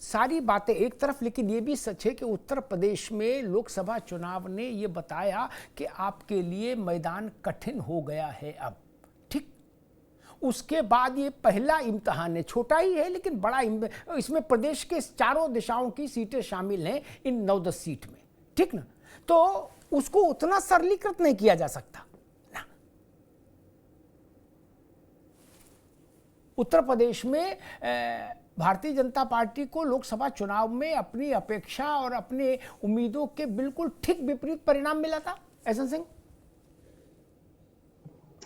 सारी बातें एक तरफ, लेकिन ये भी सच है कि उत्तर प्रदेश में लोकसभा चुनाव ने ये बताया कि आपके लिए मैदान कठिन हो गया है अब। ठीक, उसके बाद ये पहला इम्तहान है, छोटा ही है लेकिन बड़ा इसमें प्रदेश के चारों दिशाओं की सीटें शामिल हैं इन 9-10 सीट में। ठीक ना, तो उसको उतना सरलीकृत नहीं किया जा सकता ना। उत्तर प्रदेश में भारतीय जनता पार्टी को लोकसभा चुनाव में अपनी अपेक्षा और अपने उम्मीदों के बिल्कुल ठीक विपरीत परिणाम मिला था। एहसन सिंह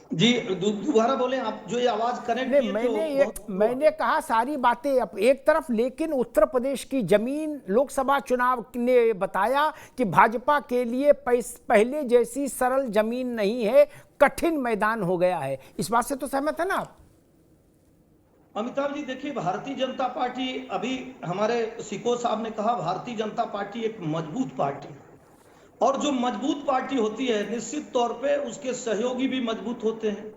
जी, दोबारा बोलें आप, जो ये आवाज कनेक्ट नहीं, मैंने कहा सारी बातें अब एक तरफ, लेकिन उत्तर प्रदेश की जमीन लोकसभा चुनाव ने बताया कि भाजपा के लिए पहले जैसी सरल जमीन नहीं है, कठिन मैदान हो गया है। इस बात से तो सहमत है ना आप? अमिताभ जी देखिए, भारतीय जनता पार्टी, अभी हमारे सिको साहब ने कहा भारतीय जनता पार्टी एक मजबूत पार्टी है, और जो मजबूत पार्टी होती है निश्चित तौर पे उसके सहयोगी भी मजबूत होते हैं।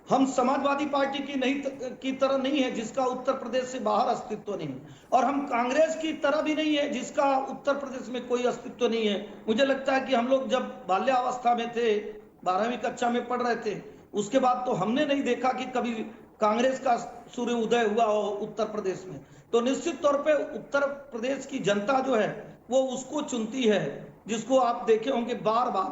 हम समाजवादी पार्टी की तरह नहीं है जिसका उत्तर प्रदेश से बाहर अस्तित्व नहीं है, और हम कांग्रेस की तरह भी नहीं है जिसका उत्तर प्रदेश में कोई अस्तित्व नहीं है। मुझे लगता है कि हम लोग जब बाल्यावस्था में थे, 12वीं कक्षा में पढ़ रहे थे, उसके बाद तो हमने नहीं देखा कि कभी कांग्रेस का सूर्य उदय हुआ हो उत्तर प्रदेश में। तो निश्चित तौर पे उत्तर प्रदेश की जनता जो है वो उसको चुनती है जिसको आप देखे होंगे बार बार,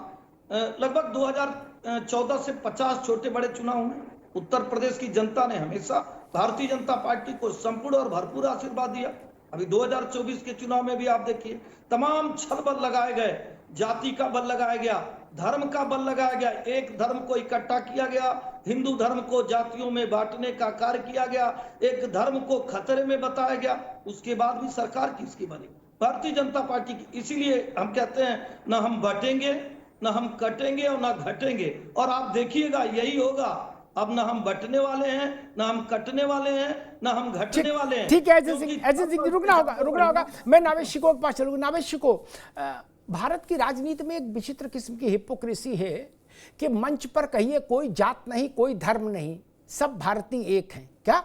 लगभग 2014 से 50 छोटे बड़े चुनाव में उत्तर प्रदेश की जनता ने हमेशा भारतीय जनता पार्टी को संपूर्ण और भरपूर आशीर्वाद दिया। अभी 2024 के चुनाव में भी आप देखिए, तमाम छल बल लगाए गए, जाति का बल लगाया गया, धर्म का बल लगाया गया, एक धर्म को इकट्ठा किया गया, हिंदू धर्म को जातियों में बांटने का कार्य किया गया, एक धर्म को खतरे में बताया गया। उसके बाद भी सरकार किसकी बनी? भारतीय जनता पार्टी की। इसीलिए हम कहते हैं ना हम बटेंगे, ना हम कटेंगे और ना घटेंगे, और आप देखिएगा यही होगा। अब ना हम बटने वाले हैं, ना हम कटने वाले हैं, ना हम घटने वाले हैं। ठीक है, एहसन सिंह रुकना होगा। मैं नावेश शिको के पास चलूंगा। नावेश शिको, भारत की राजनीति में एक विचित्र किस्म की हिपोक्रेसी है कि मंच पर कहिए कोई जात नहीं, कोई धर्म नहीं, सब भारतीय एक हैं। क्या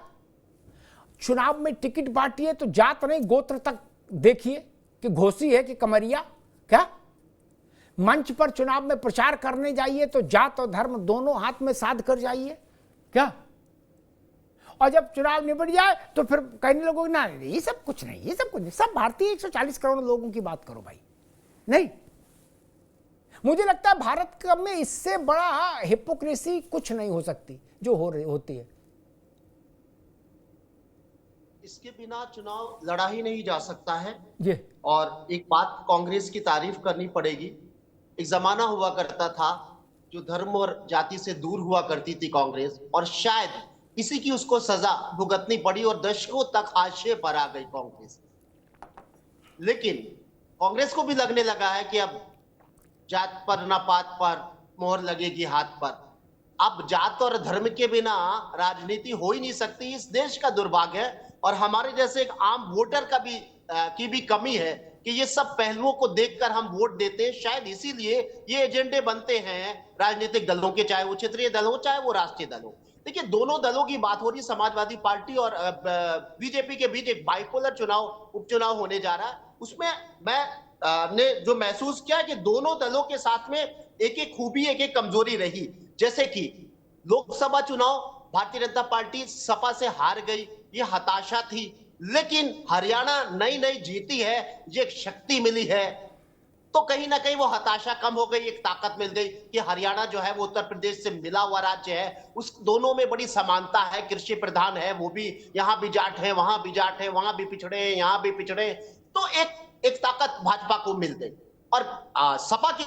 चुनाव में टिकट बांटिए तो जात नहीं गोत्र तक देखिए कि घोसी है कि कमरिया। क्या मंच पर चुनाव में प्रचार करने जाइए तो जात और धर्म दोनों हाथ में साध कर जाइए। क्या, और जब चुनाव निबट जाए तो फिर कहने लोगों ना ये सब कुछ नहीं, ये सब कुछ नहीं, सब भारतीय 140 करोड़ लोगों की बात करो भाई। नहीं, मुझे लगता है भारत में इससे बड़ा हिपोक्रेसी कुछ नहीं हो सकती जो होती है। इसके बिना चुनाव लड़ा ही नहीं जा सकता है। जी, और एक बात कांग्रेस की तारीफ करनी पड़ेगी। एक जमाना हुआ करता था जो धर्म और जाति से दूर हुआ करती थी कांग्रेस, और शायद इसी की उसको सजा भुगतनी पड़ी और दशकों तक हाशिए पर आ गई कांग्रेस। लेकिन कांग्रेस को भी लगने लगा है कि अब जात पर ना पात पर मोहर लगेगी हाथ पर। अब जात और धर्म के बिना राजनीति हो ही नहीं सकती। इस देश का दुर्भाग्य है, और हमारे जैसे एक आम वोटर की भी कमी है कि ये सब पहलुओं को देखकर हम वोट देते हैं। शायद इसीलिए ये एजेंडे बनते हैं राजनीतिक दलों के, चाहे वो क्षेत्रीय दल हो चाहे वो राष्ट्रीय दल हो। देखिए, दोनों दलों की बात हो रही, समाजवादी पार्टी और बीजेपी के बीच एक बाइपोलर उपचुनाव होने जा रहा है। उसमें ने जो महसूस किया कि दोनों दलों के साथ में एक एक खूबी, एक एक कमजोरी रही। जैसे कि लोकसभा चुनाव भारतीय जनता पार्टी सपा से हार गई, ये हताशा थी, लेकिन हरियाणा नई जीती है, ये शक्ति मिली है, तो कहीं ना कहीं वो हताशा कम हो गई, एक ताकत मिल गई कि हरियाणा जो है वो उत्तर प्रदेश से मिला हुआ राज्य है, उस दोनों में बड़ी समानता है, कृषि प्रधान है, वो भी यहाँ भी जाट है, वहां भी जाट है, वहां भी पिछड़े हैं, यहाँ भी पिछड़े, तो एक ताकत भाजपा को मिल गई। और सपा की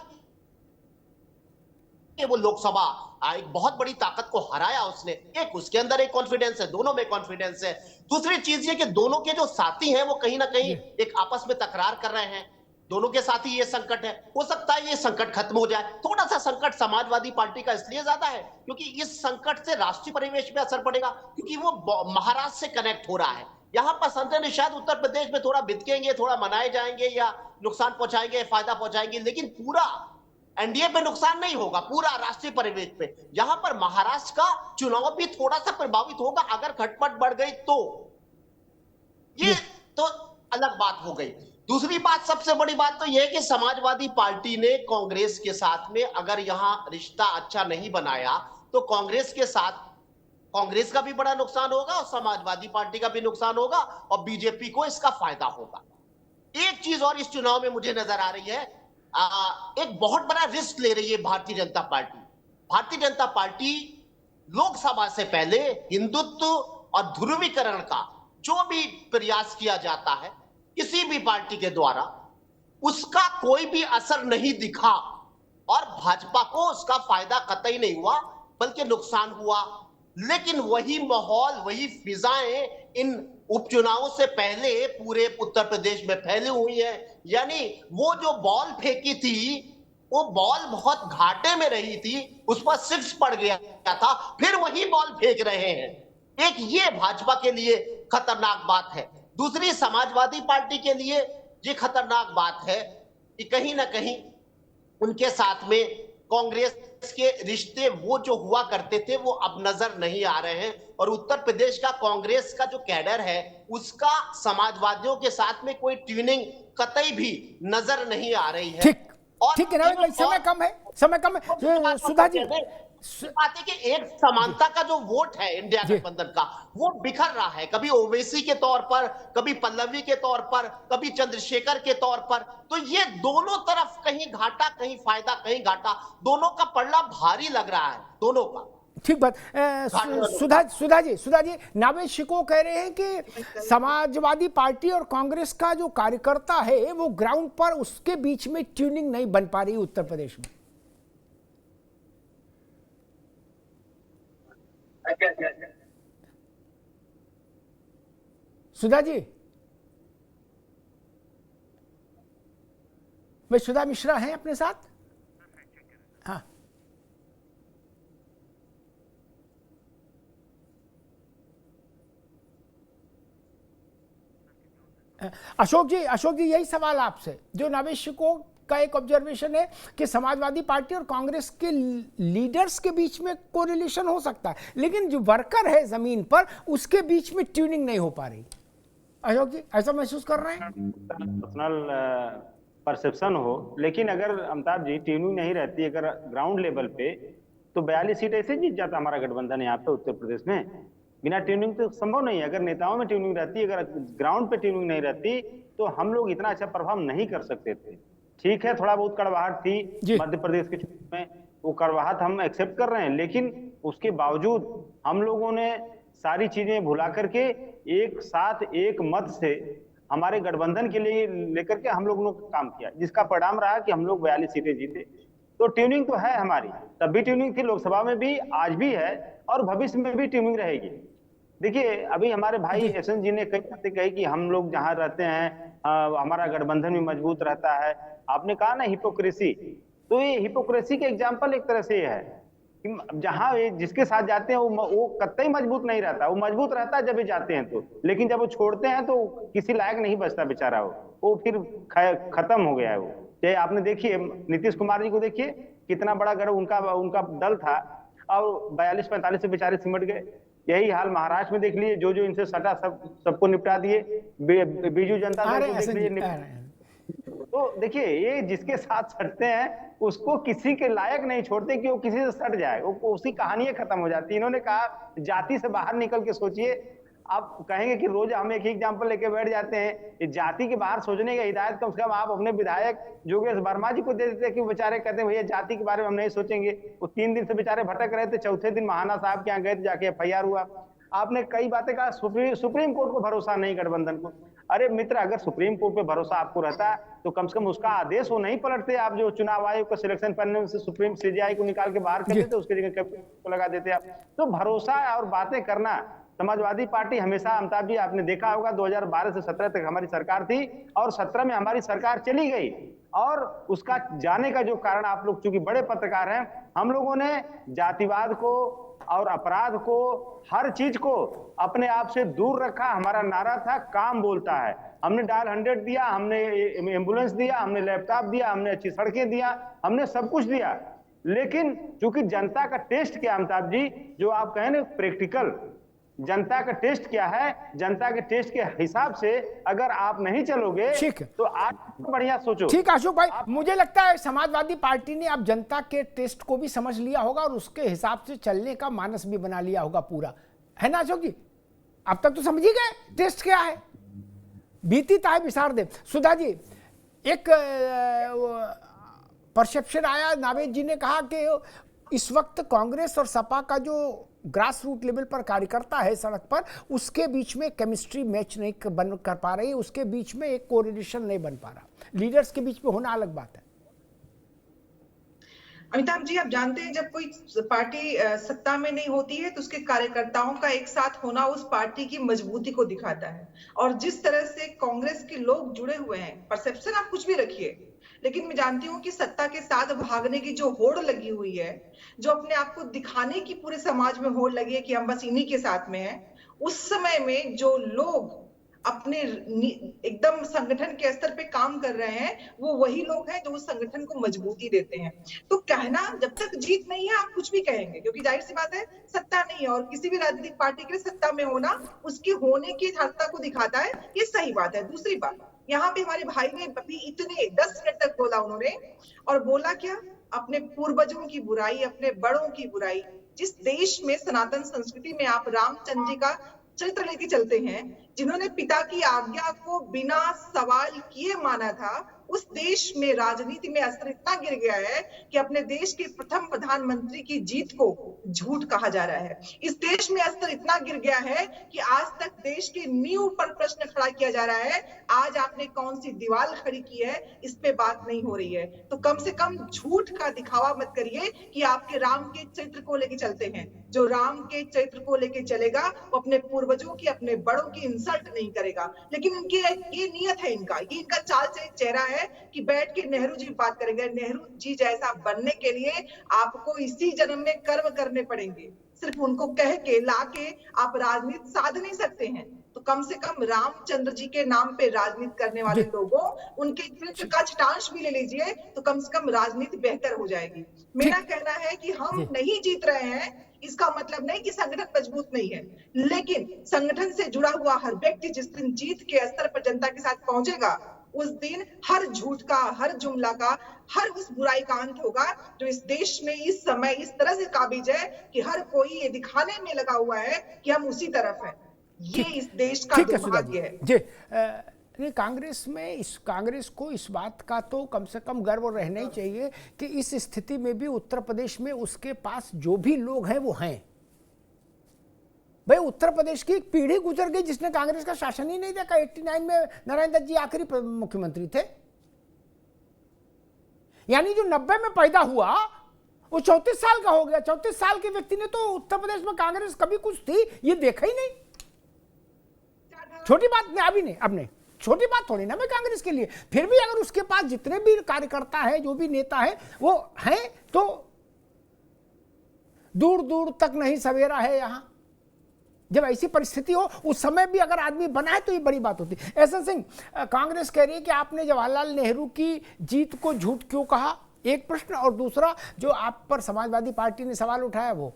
वो लोकसभा एक बहुत बड़ी ताकत को हराया उसने, एक उसके अंदर एक कॉन्फिडेंस है, दोनों में कॉन्फिडेंस है। दूसरी चीज ये कि दोनों के जो साथी हैं वो कहीं ना कहीं एक आपस में तकरार कर रहे हैं, दोनों के साथ ही ये संकट है। हो सकता है ये संकट खत्म हो जाए। थोड़ा सा संकट समाजवादी पार्टी का इसलिए ज्यादा है क्योंकि इस संकट से राष्ट्रीय परिवेश पे असर पड़ेगा, क्योंकि वो महाराष्ट्र से कनेक्ट हो रहा है। यहां पर संकट निषाद उत्तर प्रदेश में थोड़ा बितकेंगे, थोड़ा मनाए जाएंगे या नुकसान पहुंचाएंगे, फायदा पहुंचाएंगे, लेकिन पूरा एनडीए पे नुकसान नहीं होगा, पूरा राष्ट्रीय परिवेश पे। यहां पर महाराष्ट्र का चुनाव भी थोड़ा सा प्रभावित होगा अगर खटपट बढ़ गई तो। ये तो अलग बात हो गई। दूसरी बात, सबसे बड़ी बात तो यह है कि समाजवादी पार्टी ने कांग्रेस के साथ में अगर यहां रिश्ता अच्छा नहीं बनाया तो कांग्रेस के साथ कांग्रेस का भी बड़ा नुकसान होगा और समाजवादी पार्टी का भी नुकसान होगा और बीजेपी को इसका फायदा होगा। एक चीज और इस चुनाव में मुझे नजर आ रही है, एक बहुत बड़ा रिस्क ले रही है भारतीय जनता पार्टी। भारतीय जनता पार्टी लोकसभा से पहले हिंदुत्व और ध्रुवीकरण का जो भी प्रयास किया जाता है किसी भी पार्टी के द्वारा, उसका कोई भी असर नहीं दिखा और भाजपा को उसका फायदा कतई नहीं हुआ बल्कि नुकसान हुआ। लेकिन वही माहौल, वही फिजाएं इन उपचुनावों से पहले पूरे उत्तर प्रदेश में फैली हुई है। यानी वो जो बॉल फेंकी थी वो बॉल बहुत घाटे में रही थी, उस पर सिक्स पड़ गया था, फिर वही बॉल फेंक रहे हैं। एक ये भाजपा के लिए खतरनाक बात है। दूसरी, समाजवादी पार्टी के लिए ये खतरनाक बात है कि कहीं ना कहीं उनके साथ में कांग्रेस के रिश्ते वो जो हुआ करते थे वो अब नजर नहीं आ रहे हैं और उत्तर प्रदेश का कांग्रेस का जो कैडर है उसका समाजवादियों के साथ में कोई ट्यूनिंग कतई भी नजर नहीं आ रही है। ठीक ठीक है नावेद भाई, समय कम है, समय कम है। सुधा जी, बात है कि एक समानता का जो वोट है इंडिया गठबंधन का वो बिखर रहा है, कभी ओवैसी के तौर पर, कभी पल्लवी के तौर पर, कभी चंद्रशेखर के तौर पर। तो ये दोनों तरफ कहीं घाटा कहीं फायदा, कहीं घाटा, दोनों का पल्ला भारी लग रहा है, दोनों का। ठीक बात। सुधा जी, नावेद शिको कह रहे हैं कि समाजवादी पार्टी और कांग्रेस का जो कार्यकर्ता है वो ग्राउंड पर उसके बीच में ट्यूनिंग नहीं बन पा रही उत्तर प्रदेश में। सुधा जी, भाई सुधा मिश्रा हैं अपने साथ? हाँ, अशोक जी यही सवाल आपसे, जो नावेद शिको का एक ऑब्जर्वेशन है कि समाजवादी पार्टी और कांग्रेस के लीडर्स के बीच में कोरिलेशन हो सकता है लेकिन जो वर्कर है जमीन पर उसके बीच में ट्यूनिंग नहीं हो पा रही। अशोक जी ऐसा महसूस कर रहे हैं? पर्सनल परसेप्शन हो, लेकिन अगर अमिताभ जी ट्यूनिंग नहीं रहती अगर ग्राउंड लेवल पे तो 42 सीट ऐसे जीत जाता हमारा गठबंधन यहाँ पे उत्तर प्रदेश में। बिना ट्यूनिंग तो संभव नहीं है। अगर नेताओं में ट्यूनिंग रहती, अगर ग्राउंड पे ट्यूनिंग नहीं रहती तो हम लोग इतना अच्छा प्रभाव नहीं कर सकते थे। ठीक है, थोड़ा बहुत कड़वाहट थी मध्य प्रदेश के चुनाव में, वो कड़वाहट हम एक्सेप्ट कर रहे हैं, लेकिन उसके बावजूद हम लोगों ने सारी चीजें भुला करके एक साथ एक मत से हमारे गठबंधन के लिए लेकर के हम लोगों ने काम किया, जिसका परिणाम रहा कि हम लोग 42 सीटें जीते। तो ट्यूनिंग तो है हमारी, तब भी ट्यूनिंग थी लोकसभा में भी, आज भी है और भविष्य में भी ट्यूनिंग रहेगी। देखिए अभी हमारे भाई एसएन जी ने कई बातें कही कि हम लोग जहां रहते हैं हमारा गठबंधन भी मजबूत रहता है। आपने कहा ना हिपोक्रेसी, तो ये हिपोक्रेसी के एग्जाम्पल एक तरह से ये है कि जहां जिसके साथ जाते हैं वो कतई मजबूत नहीं रहता। वो मजबूत रहता है जब ये जाते हैं तो, लेकिन जब वो छोड़ते हैं तो किसी लायक नहीं बचता बेचारा, वो फिर खत्म हो गया है वो। चाहे आपने देखिए नीतीश कुमार जी को देखिए, कितना बड़ा गढ़ उनका दल था और 42-45 से बेचारे सिमट गए। यही हाल महाराष्ट्र में देख लीजिए, जो इनसे सटा सबको निपटा दिए, बीजू जनता दल को देख लीजिए। तो देखिए ये जिसके साथ सटते हैं उसको किसी के लायक नहीं छोड़ते कि वो किसी से सट जाए, वो उसकी कहानी खत्म हो जाती है। इन्होंने कहा जाति से बाहर निकल के सोचिए। आप कहेंगे कि रोज हम एक ही एग्जाम्पल लेके बैठ जाते हैं, जाति के बाहर सोचने का हिदायत कम से कम आप अपने विधायक योगेश वर्मा जी को दे देते कि बेचारे कहते हैं भैया जाति के बारे में हम नहीं सोचेंगे। वो 3 दिन से बेचारे भटक रहे थे, चौथे दिन महाना साहब के यहाँ गए थे, जाके FIR हुआ। आपने कई बातें कहा, सुप्रीम कोर्ट को भरोसा नहीं गठबंधन को। अरे मित्र, अगर सुप्रीम कोर्ट पे भरोसा आपको रहता तो कम से कम उसका आदेश वो नहीं पलटते। आप जो चुनाव आयोग का सिलेक्शन पैनल से सुप्रीम CJI को निकाल के बाहर कर देते, उसके जगह को लगा देते आप। तो भरोसा और बातें करना, समाजवादी पार्टी हमेशा, अमिताभ जी आपने देखा होगा 2012 से 17 तक हमारी सरकार थी और 17 में हमारी सरकार चली गई। और उसका जाने का जो कारण, आप लोग चूंकि बड़े पत्रकार हैं, हम लोगों ने जातिवाद को और अपराध को, हर चीज को अपने आप से दूर रखा। हमारा नारा था काम बोलता है। हमने डायल 100 दिया, हमने एम्बुलेंस दिया, हमने लैपटॉप दिया, हमने अच्छी सड़कें दिया, हमने सब कुछ दिया। लेकिन चूंकि जनता का टेस्ट क्या अमिताभ जी, जो आप कहें ना प्रैक्टिकल, जनता का टेस्ट क्या है, जनता के टेस्ट के हिसाब से अगर आप नहीं चलोगे ठीक है। तो आप बढ़िया सोचो। ठीक है अशोक भाई, मुझे लगता है समाजवादी पार्टी ने अब जनता के टेस्ट को भी समझ लिया होगा और उसके हिसाब से चलने का मानस भी बना लिया होगा पूरा, है ना अशोक जी? अब तक तो समझ ही गए टेस्ट क्या है, बीती ताय विसार दे। सुधा जी, एक परसेप्शन आया, नावेद जी ने कहा कि इस वक्त कांग्रेस और सपा का जो ग्रास रूट लेवल पर कार्यकर्ता है सड़क पर, उसके बीच में केमिस्ट्री मैच नहीं बन कर पा रही, उसके बीच में एक कोरिलेशन नहीं बन पा रहा, लीडर्स के बीच में होना अलग बात है। अमिताभ जी, आप जानते हैं जब कोई पार्टी सत्ता में नहीं होती है तो उसके कार्यकर्ताओं का एक साथ होना उस पार्टी की मजबूती को दिखाता है। और जिस तरह से कांग्रेस के लोग जुड़े हुए हैं, परसेप्शन आप कुछ भी रखिए, लेकिन मैं जानती हूँ कि सत्ता के साथ भागने की जो होड़ लगी हुई है, जो अपने आप को दिखाने की पूरे समाज में होड़ लगी है कि हम बस इन्हीं के साथ में हैं, उस समय में जो लोग अपने एकदम संगठन के स्तर पे काम कर रहे हैं, वो वही लोग हैं जो उस संगठन को मजबूती देते हैं। तो कहना जब तक जीत नहीं है आप कुछ भी कहेंगे, क्योंकि जाहिर सी बात है सत्ता नहीं है, और किसी भी राजनीतिक पार्टी के सत्ता में होना उसके होने की यथार्थता को दिखाता है, ये सही बात है। दूसरी बात, यहाँ पे हमारे भाई ने अभी इतने 10 मिनट तक बोला उन्होंने, और बोला क्या? अपने पूर्वजों की बुराई, अपने बड़ों की बुराई। जिस देश में सनातन संस्कृति में आप रामचंद्र जी का चरित्र लेके चलते हैं, जिन्होंने पिता की आज्ञा को बिना सवाल किए माना था, उस देश में राजनीति में असर इतना गिर गया है कि अपने देश के प्रथम प्रधानमंत्री की जीत को झूठ कहा जा रहा है। इस देश में असर इतना गिर गया है कि आज तक देश की नींव पर प्रश्न खड़ा किया जा रहा है, आज आपने कौन सी दीवार खड़ी की है, इस पे बात नहीं हो रही है। तो कम से कम झूठ का दिखावा मत करिए कि आपके राम के चरित्र को लेके चलते हैं। जो राम के चरित्र को लेके चलेगा वो अपने पूर्वजों की, अपने बड़ों की इंसल्ट नहीं करेगा। लेकिन इनकी ये नियत है, ये इनका चाल चेहरा है कि बैठ के नेहरू जी बात करेंगे। नेहरू जी जैसा बनने के लिए आपको इसी जन्म में कर्म करने पड़ेंगे। सिर्फ उनको कह के ला के आप राजनीति साध नहीं सकते हैं। तो कम से कम रामचंद्र जी के नाम पे राजनीति करने वाले लोगों, उनके चरित्र का छटांश भी ले लीजिए तो कम से कम राजनीति बेहतर हो जाएगी। मेरा कहना है कि हम नहीं जीत रहे हैं, इसका मतलब नहीं कि संगठन मजबूत नहीं है, लेकिन संगठन से जुड़ा हुआ हर व्यक्ति जिस दिन जीत के स्तर पर जनता के साथ पहुंचेगा, उस दिन हर झूठ का, हर जुमला का, हर उस बुराई का अंत होगा जो इस देश में इस समय इस तरह से काबिज है कि हर कोई ये दिखाने में लगा हुआ है कि हम उसी तरफ हैं। ये इस देश का दुर्भाग्य है। जी, नहीं, कांग्रेस को इस बात का तो कम से कम गर्व रहना ही चाहिए कि इस स्थिति में भी उत्तर प्रदेश में उसके पास जो भी लोग हैं वो हैं। भाई उत्तर प्रदेश की एक पीढ़ी गुजर गई जिसने कांग्रेस का शासन ही नहीं देखा। 89 में नारायण दत्त जी आखिरी मुख्यमंत्री थे, यानी जो 90 में पैदा हुआ वो 34 साल का हो गया। 34 साल के व्यक्ति ने तो उत्तर प्रदेश में कांग्रेस कभी कुछ थी ये देखा ही नहीं। छोटी बात नहीं, अभी नहीं, अब नहीं, छोटी बात थोड़ी ना मैं कांग्रेस के लिए। फिर भी अगर उसके पास जितने भी कार्यकर्ता है, जो भी नेता है वो हैं, तो दूर दूर तक नहीं सवेरा है। यहां जब ऐसी परिस्थिति हो उस समय भी अगर आदमी बनाए तो ये बड़ी बात होती है। एहसन सिंह, कांग्रेस कह रही है कि आपने जवाहरलाल नेहरू की जीत को झूठ क्यों कहा, एक प्रश्न, और दूसरा जो आप पर समाजवादी पार्टी ने सवाल उठाया वो।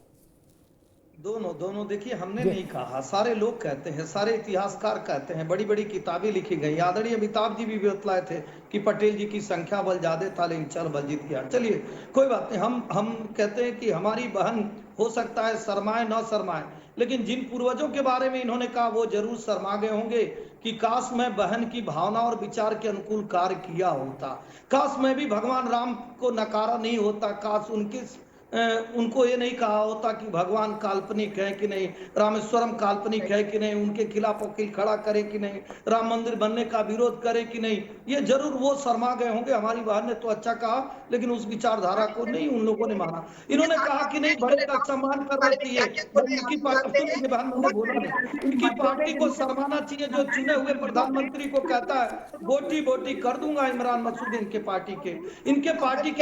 दोनों देखिए, हमने नहीं कहा, सारे लोग कहते हैं, सारे इतिहासकार कहते हैं, बड़ी बड़ी किताबें लिखी गई। आदरणीय अमिताभ जी भी बतलाए थे कि पटेल जी की संख्या बल ज्यादा था लेकिन चल बल जीत गया। चलिए कोई बात नहीं, हम कहते हैं कि हमारी बहन हो सकता है शर्माए न शर्माए, लेकिन जिन पूर्वजों के बारे में इन्होंने कहा वो जरूर शर्मा गए होंगे कि काश मैं बहन की भावना और विचार के अनुकूल कार्य किया होता, काश मैं भी भगवान राम को नकारा नहीं होता, काश उनको ये नहीं कहा होता कि भगवान काल्पनिक है कि नहीं, रामेश्वरम काल्पनिक है कि नहीं, उनके खिलाफ वकील खड़ा करे कि नहीं, राम मंदिर बनने का विरोध करे कि नहीं, ये जरूर वो शर्मा गए होंगे। हमारी बहन ने तो अच्छा कहा, लेकिन उस विचारधारा को नहीं उन लोगों ने माना। इन्होंने कहा कि नहीं बड़े का सम्मान करना चाहिए, इनकी पार्टी को शर्माना चाहिए जो चुने हुए प्रधानमंत्री को कहता है बोटी बोटी कर दूंगा इमरान मसूद। इनके पार्टी के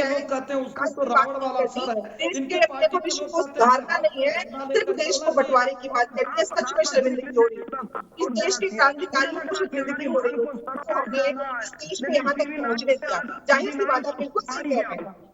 लोग कहते हैं उसको तो रावण वाला असर है। इनके अपने को विश्व को सुधारना नहीं है, सिर्फ देश को बंटवारे की बात करते हैं। सच में शर्मिंदगी हो रही है इस देश के क्रांतिकारियों को, शर्मिंदगी हो रही है इस देश में यहाँ तक पहुंचने दिया। जाहिर सी बात है, बिल्कुल सही कह रहे हैं,